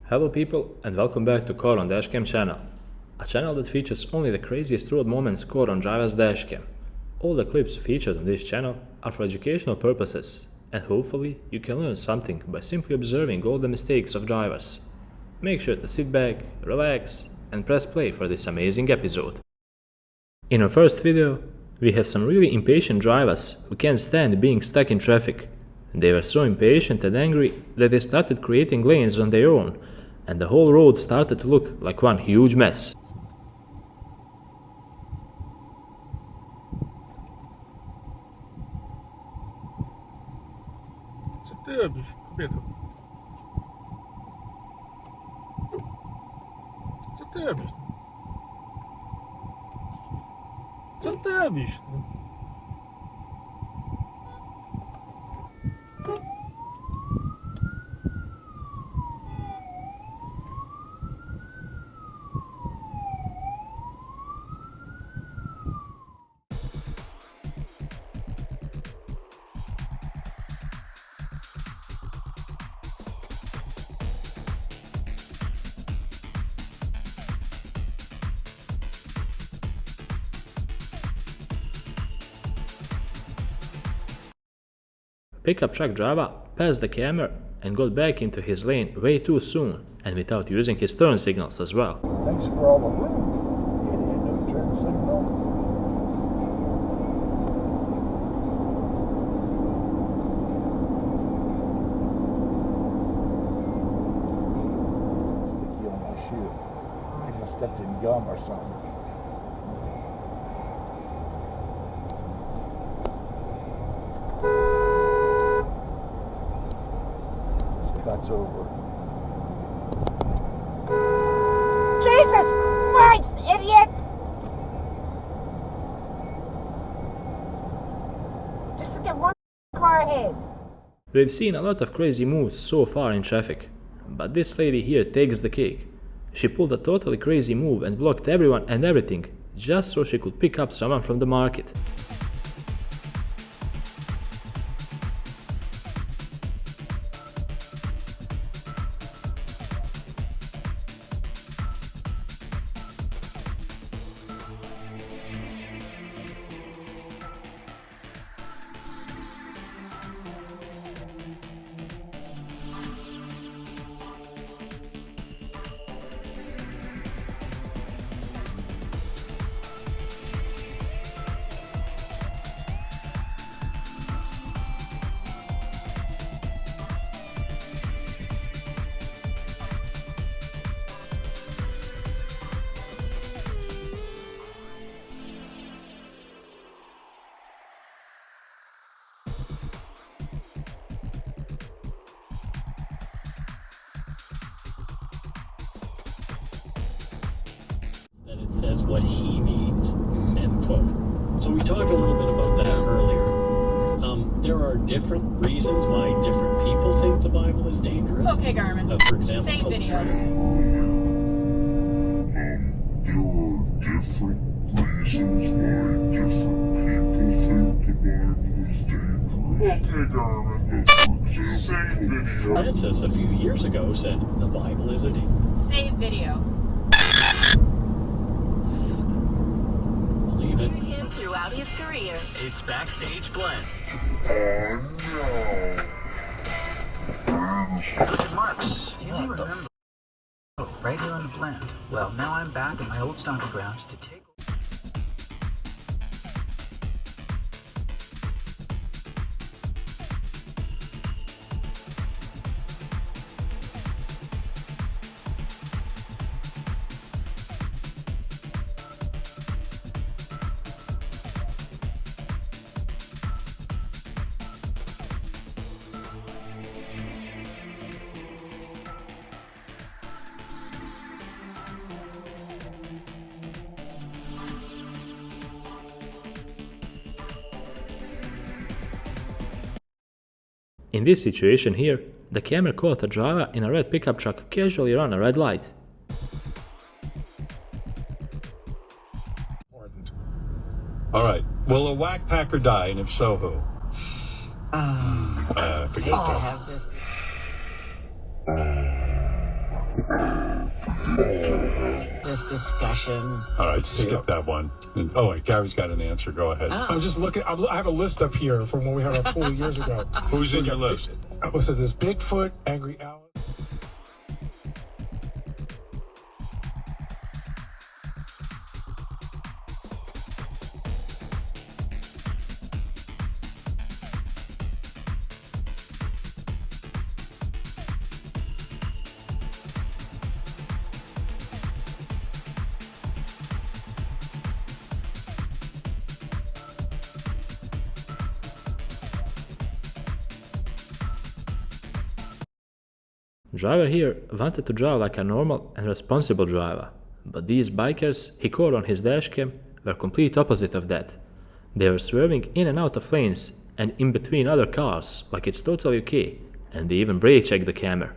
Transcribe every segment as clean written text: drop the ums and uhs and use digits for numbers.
Hello people and welcome back to Krod on DashCam channel, a channel that features only the craziest road moments caught on driver's dashcam. All the clips featured on this channel are for educational purposes, and hopefully you can learn something by simply observing all the mistakes of drivers. Make sure to sit back, relax, and press play for this amazing episode. In our first video, we have some really impatient drivers who can't stand being stuck in traffic. They were so impatient and angry that they started creating lanes on their own, and the whole road started to look like one huge mess. Co ty robisz, kobieto? Co ty robisz? Co ty robisz? Pickup truck driver passed the camera and got back into his lane way too soon and without using his turn signals as well. Thanks for all the room. Idiot, no turn signal. Sticky on my shoe. I think I stepped in gum or something. That's over. Jesus Christ, idiot! Just get one car ahead. We've seen a lot of crazy moves so far in traffic, but this lady here takes the cake. She pulled a totally crazy move and blocked everyone and everything just so she could pick up someone from the market. That it says what he means, end quote. So we talked a little bit about that earlier. There are different reasons why different people think the Bible is dangerous. Okay, Garmin. For example, Save Pope video. Francis. There are different reasons why different people think the Bible is dangerous. Okay, Garmin. Save video. Francis a few years ago said the Bible is a dangerous. Save video. Believe it. Him throughout his career. It's Backstage Blend. Oh no. Look at Marks. Do you remember? Oh, right here on the blend. Well, now I'm back at my old stomping grounds to take. In this situation here, the camera caught a driver in a red pickup truck casually run a red light. Alright, will a whack packer die, and if so, who? Forget Hate to that. have this. this discussion. All right, skip that one. Oh, wait, Gary's got an answer. Go ahead. I'm just looking. I have a list up here from when we had our pool years ago. Who's in your list? Was it this Bigfoot, Angry Alice? Driver here wanted to drive like a normal and responsible driver, but these bikers he caught on his dashcam were complete opposite of that. They were swerving in and out of lanes and in between other cars like it's totally okay, and they even brake checked the camera.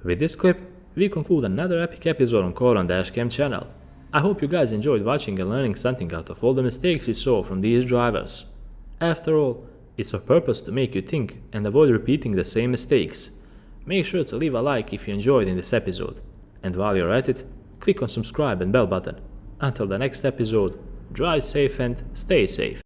With this clip, we conclude another epic episode on Krod on DashCam channel. I hope you guys enjoyed watching and learning something out of all the mistakes you saw from these drivers. After all, it's our purpose to make you think and avoid repeating the same mistakes. Make sure to leave a like if you enjoyed in this episode. And while you're at it, click on subscribe and bell button. Until the next episode, drive safe and stay safe.